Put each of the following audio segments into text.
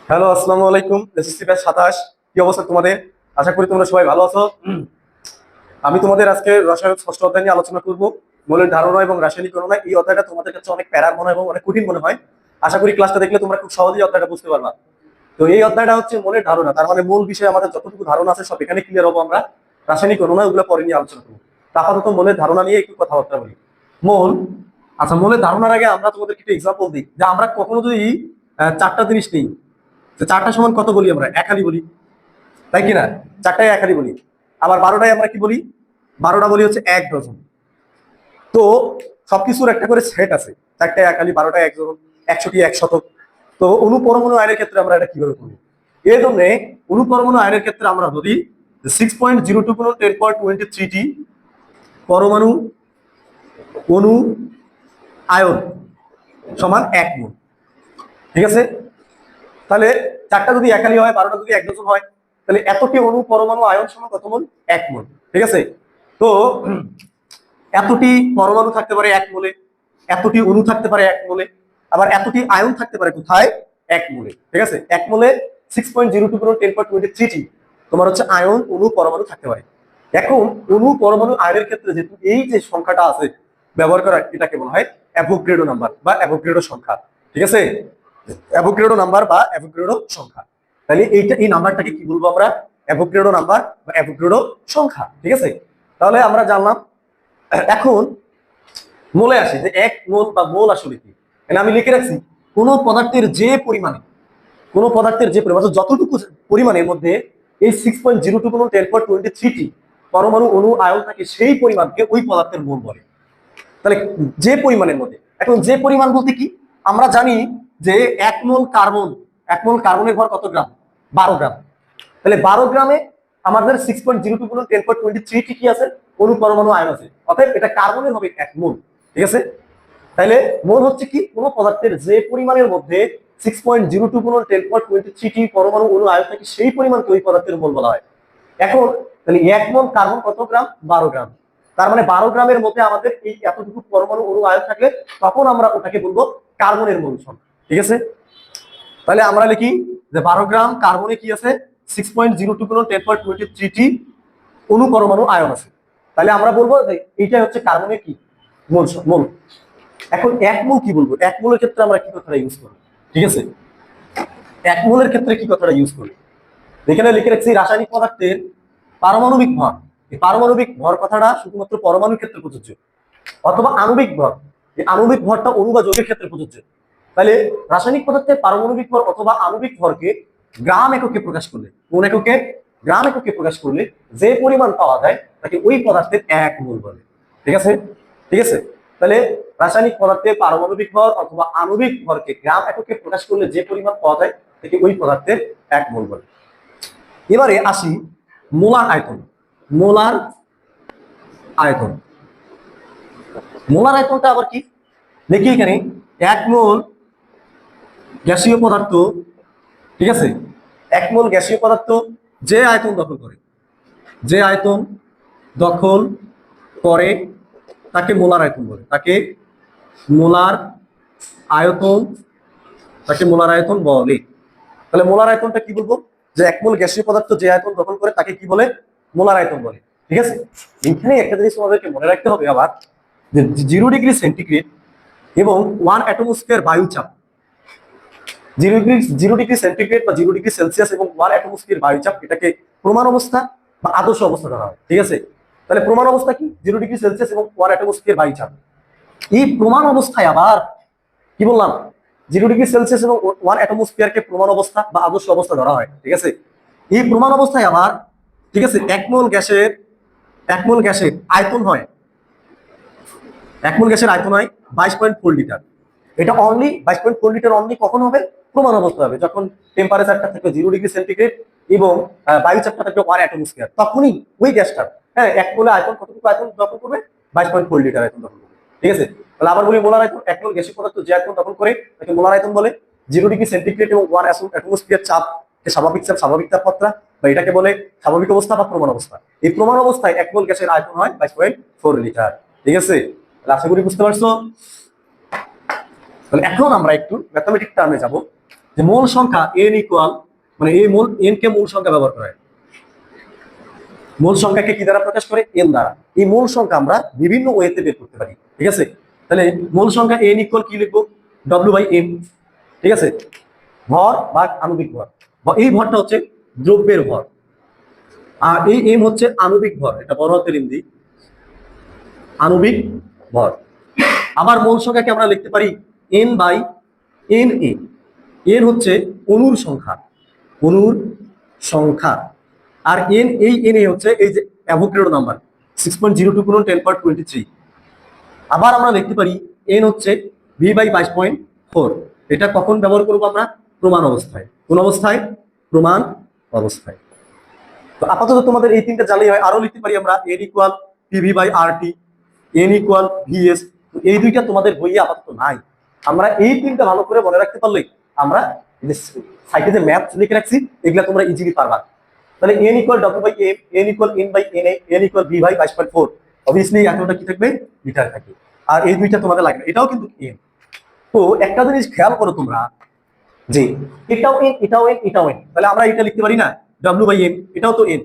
Hello, আসসালামু আলাইকুম। SSC batch 27, কি অবস্থা তোমাদের? আশা করি তোমরা সবাই ভালো আছো। আমি তোমাদের আজকে রসায়ন ষষ্ঠ অধ্যায় নিয়ে আলোচনা করব। মৌলের ধারণা এবং রাসায়নিক গণনা। এই অধ্যায়টা তোমাদের কাছে অনেক প্যারার মনে হয় এবং অনেক কঠিন মনে হয়। আশা করি ক্লাসটা দেখলে তোমরা খুব সহজেই অধ্যায়টা বুঝতে পারবা। তো এই অধ্যায়টা হচ্ছে মৌলের ধারণা, তার মানে মূল বিষয়ে আমাদের যতটুকু ধারণা আছে সব এখানে ক্লিয়ার হবো আমরা। রাসায়নিক গণনা ওগুলো পরে নিয়ে আলোচনা করবো। তা আপাতত মৌলের ধারণা নিয়ে একটু কথাবার্তা বলি। মৌল, আচ্ছা, মৌলের ধারণার আগে আমরা তোমাদের কিছু এক্সাম্পল দিই যে আমরা কখনো যদি চারটা জিনিস নিই, তো চারটা সমান কত বলি? আমরা একালি বলি, তাই কিনা? চারটায় একালি বলি। আবার 12টায় আমরা কি বলি? 12টা বলি হচ্ছে 1 ডজন। তো সবকিছুর একটা করে সেট আছে। চারটায় একালি, 12টায় 1 ডজন, 100টি 1 শতক। তো অনুপরমাণু আয়নের ক্ষেত্রে আমরা এটা কিভাবে করি? এই জন্য অনুপরমাণু আয়নের ক্ষেত্রে আমরা বলি 6.02 গুণন 10^23 পরমাণু অনু আয়ন সমান 1 মোল। ঠিক আছে? তাহলে চারটা যদি একালি হয়, 12টা যদি 1 ডজন হয়, তাহলে এতটি অণু পরমাণু আয়ন সমান কত মোল? 1 মোল। ঠিক আছে? তো এতটি পরমাণু থাকতে পারে 1 মোলে, এতটি অণু থাকতে পারে 1 মোলে, আবার এতটি আয়ন থাকতে পারে কোথায়? 1 মোলে। ঠিক আছে? 1 মোলে 6.02 গুণন 10^23 তোমার হচ্ছে আয়ন, অণু, পরমাণু থাকতে পারে। এখন অণু, পরমাণু, আয়নের ক্ষেত্রে যেহেতু এই যে সংখ্যাটা আছে ব্যবহার করা, এটাকে বলা হয় অ্যাভোগাড্রো নাম্বার বা অ্যাভোগাড্রো সংখ্যা। ঠিক আছে? অ্যাভোগাড্রো নাম্বার বা অ্যাভোগাড্রো সংখ্যা। তাহলে এই নাম্বারটাকে কি বলবো আমরা? অ্যাভোগাড্রো নাম্বার বা অ্যাভোগাড্রো সংখ্যা। ঠিক আছে? তাহলে আমরা জানলাম। এখন মোলে আসে যে 1 মোল বা মোল আসলে কি। আমি লিখে রাখছি কোন পদার্থের যে পরিমাণে, কোন পদার্থের যে পরিমাণ, যতটুকু পরিমাণের মধ্যে এই 6.02 গুণন 10^23 পরমাণু, অণু, আয়ন থাকে, সেই পরিমাণকে ওই পদার্থের মোল বলে। তাহলে যে পরিমাণের মধ্যে, এখন যে পরিমাণ বলতে কি? আমরা জানি যে 1 মোল কার্বন, 1 মোল কার্বনের ভর কত গ্রাম? 12 গ্রাম। তাহলে 12 গ্রামে আমাদের 6.02 গুণন 10^23 কি আছে? অণু, পরমাণু, আয়ন আছে। অতএব এটা কার্বনের হবে 1 মোল। ঠিক আছে? তাহলে মোল হচ্ছে কি? কোন পদার্থের যে পরিমাণের মধ্যে 6.02 গুণন 10^23 পরমাণু, অণু, আয়ন থাকে, সেই পরিমাণকে ওই পদার্থের মোল বলা হয়। এখন তাহলে 1 মোল কার্বন কত গ্রাম? 12 গ্রাম। তার মানে 12 গ্রামের মধ্যে আমাদের এই এতটুকু পরমাণু, অণু, আয়ন থাকলে তখন আমরা ওটাকে বলবো কার্বনের মোল সংখ্যা। ঠিক আছে? তাহলে আমরা লিখি যে 12 গ্রাম কার্বনে কি আছে? 6.02 গুণন 10^23 অণু, পরমাণু, আয়ন আছে। তাহলে আমরা বলবো যে এইটাই হচ্ছে কার্বনের কি মোল মোল। এখন 1 মোল কি বলবো? 1 মোলের ক্ষেত্রে আমরা কি কথাটা ইউজ করবো? ঠিক আছে? 1 মোলের ক্ষেত্রে কি কথাটা ইউজ করি? এখানে লিখে রাখছি রাসায়নিক পদার্থের পারমাণবিক ভর। এই পারমাণবিক ভর কথাটা শুধুমাত্র পরমাণুর ক্ষেত্রে প্রযোজ্য, অথবা আণবিক ভর। এই আণবিক ভরটা অণু বা যৌগের ক্ষেত্রে প্রযোজ্য। তাহলে রাসায়নিক পদার্থের পারমাণবিক ভর অথবা আণবিক ভরকে গ্রাম এককে প্রকাশ করলে, কোন এককে? গ্রাম এককে প্রকাশ করলে যে পরিমাণ পাওয়া যায় তাকে ওই পদার্থের 1 মোল বলে। ঠিক আছে? ঠিক আছে? তাহলে রাসায়নিক পদার্থের পারমাণবিক ভর অথবা আণবিক ভরকে গ্রাম এককে প্রকাশ করলে যে পরিমাণ পাওয়া যায় তাকে ওই পদার্থের 1 মোল বলে। এবারে আসি মোলার আয়তন। মোলার আয়তন, মোলার আয়তনটা আবার কি? দেখি এখানে 1 মোল গ্যাসীয় পদার্থ। ঠিক আছে? 1 মোল গ্যাসীয় পদার্থ যে আয়তন দখল করে, যে আয়তন দখল করে তাকে মোলার আয়তন বলে। তাকে মোলার আয়তন, তাকে মোলার আয়তন বলে। তাহলে মোলার আয়তনটা কি বলবো? যে 1 মোল গ্যাসীয় পদার্থ যে আয়তন দখল করে তাকে কি বলে? মোলার আয়তন বলে। ঠিক আছে? এখানে একটা জিনিস আমাদেরকে মনে রাখতে হবে আবার, যে 0°C এবং 1 atmosphere বায়ু চাপ, 0°C বা 0°C এবং 1 atmosphere বায়ু চাপ, এটাকে প্রমাণ অবস্থা বা আদর্শ অবস্থা ধরা হয়। ঠিক আছে? তাহলে প্রমাণ অবস্থা কি? 0°C এবং 1 atmosphere বায়ু চাপ। এই প্রমাণ অবস্থায় আবার কি বললাম? 0°C এবং 1 atmosphere প্রমাণ অবস্থা বা আদর্শ অবস্থা ধরা হয়। ঠিক আছে? এই প্রমাণ অবস্থায় আবার, ঠিক আছে, 1 মোল গ্যাসের আয়তন হয়, 1 মোল গ্যাসের আয়তন হয় 22.4 লিটার। এটা অনলি 22.4 লিটার অনলি কখন হবে? প্রমাণ অবস্থা হবে যখন টেম্পারেচারটা থাকবে 0°C এবং বায়ু চাপটা থাকবে 1 atmosphere। তখনই ওই গ্যাসটা, হ্যাঁ, 1 মোলে আয়তন কতটুকু আয়তন দখল করবে? 22.4 লিটার আয়তন দখল করবে। ঠিক আছে? তাহলে আবার বলি মোলার আয়তন। 1 মোল গ্যাসীয় পদার্থ যে আয়তন দখল করে তাকে মোলার আয়তন বলে। 0°C এবং 1 atmosphere চাপ স্বাভাবিক চাপ, স্বাভাবিক তাপমাত্রা, বা এটাকে বলে স্বাভাবিক অবস্থা বা প্রমাণ অবস্থা। এই প্রমাণ অবস্থায় 1 মোল গ্যাসের আয়তন হয় 22.4 লিটার। ঠিক আছে? তাহলে আশা করি বুঝতে পারছো। তাহলে এখন আমরা একটু ম্যাথমেটিক টার্মে যাব, যে মূল সংখ্যা n ইকুয়াল, মানে এই মূল n কে মূল সংখ্যা ব্যবহার করা হয়, মূল সংখ্যাকে কি দ্বারা প্রকাশ করে, n দ্বারা। এই মূল সংখ্যা আমরা বিভিন্ন ওয়েতে বের করতে পারি, ঠিক আছে। তাহলে মূল সংখ্যা n ইকুয়াল কি লিখবো, w/m, ঠিক আছে। ভর ভাগ আণবিক ভর, এই ভরটা হচ্ছে দ্রব্যের ভর, আর এই m হচ্ছে আণবিক ভর, এটা বড় হাতের m দিই, আণবিক ভর। আবার মূল সংখ্যাকে আমরা লিখতে পারি n/na, n হচ্ছে অণুর সংখ্যা, অণুর সংখ্যা। আর এই na হচ্ছে এই যে অ্যাভোগাড্রো নাম্বার 6.02 গুণন 10^23। আবার আমরা লিখতে পারি n হচ্ছে v/22.4। এটা কখন ব্যবহার করবো আমরা, প্রমাণ অবস্থায়। কোন অবস্থায়, প্রমাণ অবস্থায়। তো আপাতত তোমাদের এই তিনটা জানলেই হয়। আরো লিখতে পারি আমরা n equal pv/rt, n equal vs। এই দুইটা তোমাদের বইয়ে আপাতত নাই। আমরা এই তিনটা ভালো করে মনে রাখতে পারলে আমরা সাইটে যে ম্যাথ লিখে রাখছি এগুলা তোমরা ইজিলি পারবা। তাহলে n equal w/m, n equal n/na, n equal v/22.4। Obviously এতটা কি থাকবে, মিটার থাকবে। আর এই দুইটা তোমাদের লাগবে, এটাও কিন্তু n। তো একটা জিনিস খেয়াল করো তোমরা, যে এটাও n, এটাও n, এটাও n, তাহলে আমরা এটা লিখতে পারি না w/m, এটাও তো n।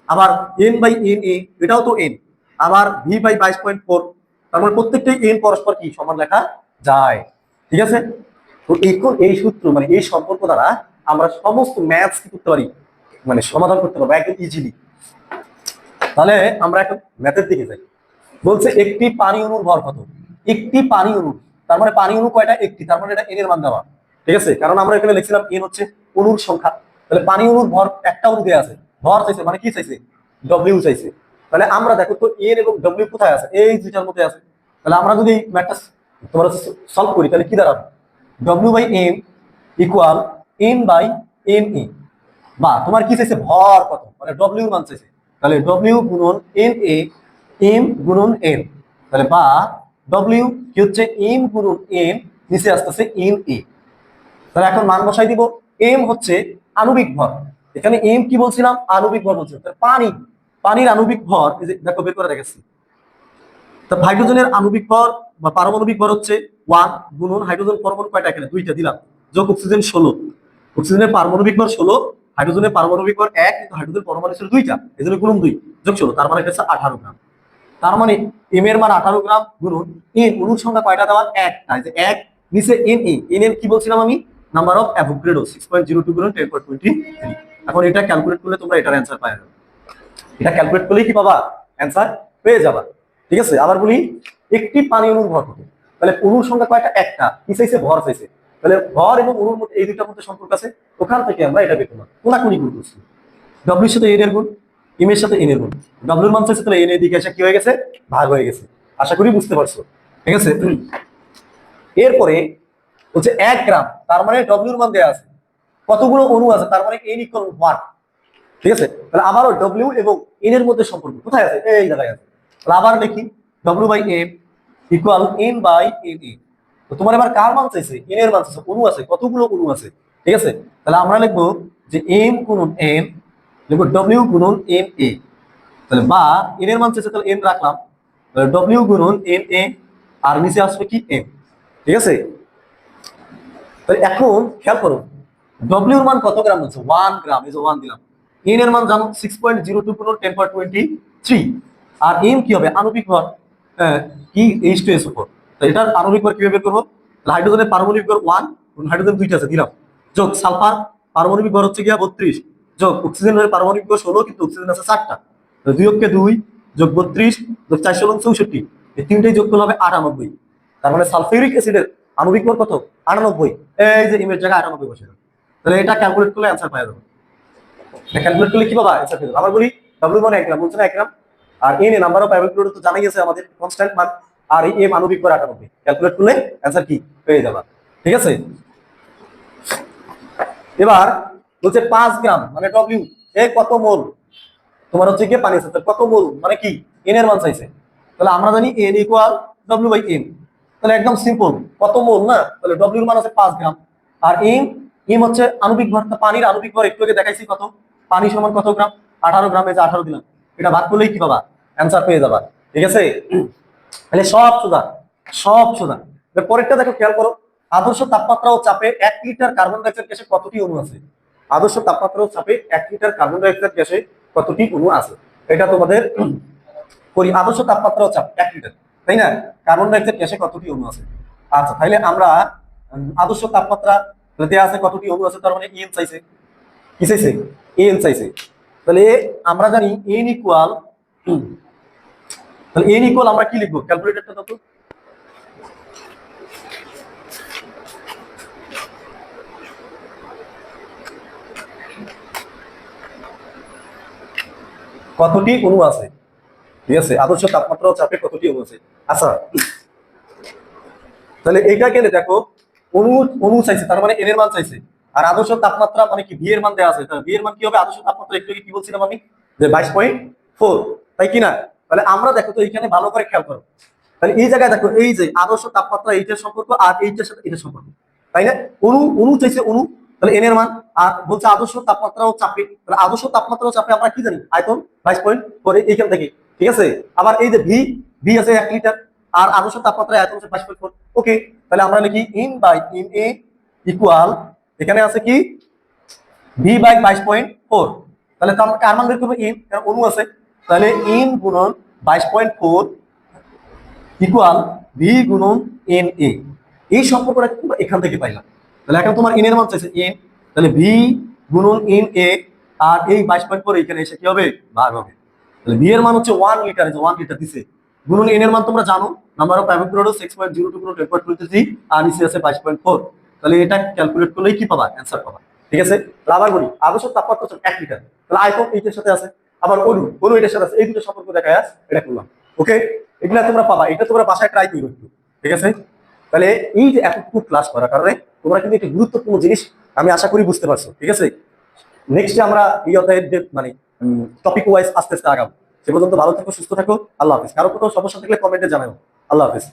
আবার n/na, এটাও তো n। আবার v/22.4, তার মানে প্রত্যেকটাই n পরস্পর কি সমান লেখা যায়, ঠিক আছে। তো এখন এই সূত্র, মানে এই সম্পর্ক দ্বারা আমরা সমস্ত ম্যাথস কি করতে পারি, মানে সমাধান করতে পারবো একদম ইজিলি। তাহলে আমরা এখন ম্যাথের দিকে যাই। বলছে একটি পানি অণুর ভর কত, একটি পানি অণু, তার মানে পানি অণু কয়টা, একটি, তার মানে এটা n এর মান দেওয়া, ঠিক আছে। কারণ আমরা এখানে লিখছিলাম n হচ্ছে অণুর সংখ্যা, তাহলে পানি অণুর ভর একটা অণু দেওয়া আছে, ভর চাইছে মানে কি চাইছে, w চাইছে। তাহলে আমরা দেখো তো n এবং w কোথায় আছে, এই দুইটার মধ্যে আছে। তাহলে আমরা যদি ম্যাথটা তোমরা সলভ করি তাহলে কি দাঁড়াবে, w/m ইকুয়াল n/na, বা তোমার কি চাইছে, ভর কত, মানে w এর মান চাইছে। তাহলে w গুণন na, m গুণন n, তাহলে বা w কি হচ্ছে m গুণন n, নিচে আসতেছে na। তাহলে এখন মান বসাই দিব। m হচ্ছে আণবিক ভর, এখানে m কি বলছিলাম, আণবিক ভর বলছিলাম। পানি, পানির আণবিক ভর এই যে দেখো বের করে দেখাচ্ছি। তো হাইড্রোজেনের আণবিক ভর বা পারমাণবিক ভর হচ্ছে 1 গুণন হাইড্রোজেন পরমাণু কয়টা, এখানে দুইটা দিলাম, যোগ অক্সিজেন 16। অক্সিজেনের পারমাণবিক ভর 16, হাইড্রোজেনের পারমাণবিক ভর 1, কিন্তু হাইড্রোজেন পরমাণু ছিল দুইটা, এজন্য গুণন 2 যোগ 16, তার মানে হচ্ছে 18 গ্রাম। তার মানে m এর মান 18 গ্রাম গুণন n, অণুর সংখ্যা কয়টা দেওয়া, একটা, যে 1, নিচে na, n এর কি বলছিলাম আমি, নাম্বার অফ অ্যাভোগাড্রো 6.02 গুণন 10^23। এখন এটা ক্যালকুলেট করলে তোমরা এটার অ্যান্সার পাওয়া যাবে, এটা ক্যালকুলেট করলেই কি পাবা, অ্যান্সার পেয়ে যাবা, ঠিক আছে। আবার বলি একটি পানি অণুর ভর কত, তাহলে অণুর সংখ্যা কয়টা, একটা, কি চাইছে, ভর চাইছে। তাহলে ভর এবং অণুর মধ্যে এই দুইটার মধ্যে সম্পর্ক আছে, ওখান থেকে আমরা এটা বের করলাম, কোনাকুনি গুণ করছি। w এর সাথে n এর গুণ, m এর সাথে n এর গুণ, w এর মান চাইছে, তাহলে n এর দিকে এসে কি হয়ে গেছে, ভাগ হয়ে গেছে। আশা করি বুঝতে পারছো, ঠিক আছে। এরপরে হচ্ছে 1 গ্রাম, তার মানে w এর মান দেওয়া আছে, কতগুলো অণু আছে, তার মানে n ইকুয়াল 1, ঠিক আছে। তাহলে আবারও w এবং n এর মধ্যে সম্পর্ক কোথায় আছে, এই জায়গায় আছে। তাহলে আবার লিখি w/m ইকুয়াল n/na। তো তোমার এবার কার মান চাইছে, n এর মান চাইছে, অণু আছে, কতগুলো অণু আছে, ঠিক আছে। তাহলে আমরা লিখবো যে m গুণন n, লিখবো w গুণন na, তাহলে বা n এর মান চাইছে, তাহলে n রাখলাম, তাহলে w গুণন na, আর নিচে আসবে কি m, ঠিক আছে। তাহলে এখন খেয়াল করো w এর মান কত গ্রাম বলছে, 1 গ্রাম, এই যে 1 দিলাম। n এর মান জানো 6.02 গুণন 10^23, আর m কি হবে, আণবিক ভর, কি H2SO4। তো এটার আণবিক ভর কিভাবে বের করবো, হাইড্রোজেনের পারমাণবিক ভর 1, হাইড্রোজেন দুইটা আছে দিলাম, যোগ সালফার পারমাণবিক ভর হচ্ছে গিয়া 32, যোগ অক্সিজেনের পারমাণবিক ভর 16, কিন্তু অক্সিজেন আছে 4টা, 2 কে 2 যোগ 32 যোগ 4 × 64, এই তিনটেই যোগ করলে হবে 98। তার মানে সালফিউরিক অ্যাসিডের আণবিক ভর কত, 98। এই যে ইমের জায়গায় 98 বসে, তাহলে এটা ক্যালকুলেট করলে অ্যান্সার পাওয়া যাবে। এটা ক্যালকুলেট করলে কি পাবা, অ্যান্সার পেয়ে যাবে। আবার বলি w মানে 1 গ্রাম, বলছে না 1 গ্রাম, আর n A number of Avogadro তো জানাই গেছে আমাদের কনস্ট্যান্ট মান, আর এই m আণবিক ভর 98, ক্যালকুলেট করলে অ্যান্সার কি পেয়ে যাবা, ঠিক আছে। এবার বলছে 5 গ্রাম মানে w, এ কত মোল, তোমার হচ্ছে কি পানি আছে, কত মোল মানে কি, n এর মান চাইছে। তাহলে আমরা জানি n ইকুয়াল w/m, তাহলে একদম সিম্পল, কত মোল না, তাহলে w এর মান আছে 5 গ্রাম, আর m হচ্ছে আণবিক ভর, পানির আণবিক ভর একটু আগে দেখাইছি কত, পানি সমান কত গ্রাম, 18 গ্রাম, এই যে 18 দিলাম, এটা ভাগ করলেই কি পাবা, অ্যান্সার পেয়ে যাবা, ঠিক আছে। তাহলে সব সোজা, সব সোজা। পরেরটা দেখো, খেয়াল করো, আদর্শ তাপমাত্রা ও চাপে 1 লিটার কার্বন ডাইঅক্সাইড গ্যাসে কতটি অণু আছে? আদর্শ তাপমাত্রা ও চাপে 1 লিটার কার্বন ডাইঅক্সাইড গ্যাসে কতটি অণু আছে? এটা তোমাদের করি। আদর্শ তাপমাত্রা ও চাপ 1 লিটার, তাই না? কার্বন ডাইঅক্সাইড গ্যাসে কতটি অণু আছে? আচ্ছা, তাহলে আমরা আদর্শ তাপমাত্রা দেওয়া আছে কতটি অণু আছে, তার মানে এন চাইছে, কি চাইছে? এন চাইছে। তাহলে আমরা জানি এন ইকুয়াল, তাহলে এন ইকুয়াল আমরা কি লিখবো? ক্যালকুলেটরটা দাও তো। কতটি অণু আছে, ঠিক আছে? আদর্শ তাপমাত্রা ও চাপে কতটি অণু আছে? আচ্ছা, তাহলে এইটা কেন দেখো, অণু অণু চাইছে, তার মানে এন এর মান চাইছে, আর আদর্শ তাপমাত্রা মানে কি, ভি এর মান দেওয়া আছে। তাহলে ভি এর মান কি হবে? আদর্শ তাপমাত্রা একটু আগে কি বলছিলাম আমি, যে 22.4, তাই কি না? তাহলে আমরা দেখো তো এইখানে ভালো করে খেয়াল করো, তাহলে এই জায়গায় দেখো, এই যে আদর্শ তাপমাত্রা এইটার সম্পর্ক আর এইটার সাথে এটার সম্পর্ক, তাই না? অণু অণু চাইছে অণু, তাহলে এন এর মান, আর বলছে আদর্শ তাপমাত্রা ও চাপে, তাহলে আদর্শ তাপমাত্রা ও চাপে আমরা কি জানি? আয়তন 22.4 এইখান থেকে, ঠিক আছে? আবার এই যে ভি, ভি আছে 1 লিটার, আর আদর্শ তাপমাত্রা আয়তন হচ্ছে 22.4। ওকে, তাহলে আমরা লিখি n by n A equal, এখানে আছে কি ভি বাই 22.4, তাহলে তো আমরা কার মান বের করবো? ইন, কারণ অণু আছে, তাহলে ইন গুণন 22.4 ইকুয়াল ভি গুণন এন এ। এই সম্পর্কটা কিন্তু এখান থেকে পাইলাম। তাহলে এখন তোমার এন এর মান চাইছে এন, তাহলে ভি গুণন এন এ, আর এই 22.4 এখানে এসে কি হবে? ভাগ হবে। তাহলে ভি এর মান হচ্ছে 1 লিটার, যে 1 লিটার দিছে, গুণন এন এর মান তোমরা জানো, নাম্বার অফ অ্যাভোগাড্রো 6.02 গুণন 10.23, আর নিচে আছে 22.4। তাহলে এটা ক্যালকুলেট করলেই কি পাবা? অ্যান্সার পাবা, ঠিক আছে? তাহলে আবার বলি, আদর্শ তাপমাত্রা হচ্ছে 1 লিটার, তাহলে আয়তন এইটার সাথে আছে, আবার অণু অণু এটার সাথে আছে, এই দুটো সম্পর্ক দেখা এটা করলাম। ওকে, এগুলা তোমরা পাবা, এটা তোমরা বাসায় ট্রাই করো একটু, ঠিক আছে? তাহলে এই যে এতটুকু ক্লাস করার কারণে তোমরা কিন্তু একটা গুরুত্বপূর্ণ জিনিস আমি আশা করি বুঝতে পারছো, ঠিক আছে? নেক্সটে আমরা এই অধ্যায়ের যে মানে টপিক ওয়াইজ আস্তে আস্তে আগাবো। সে পর্যন্ত ভালো থাকো, সুস্থ থাকো, আল্লাহ হাফিজ। কারো কোনো সমস্যা থাকলে কমেন্টে জানাও। আল্লাহ হাফিজ।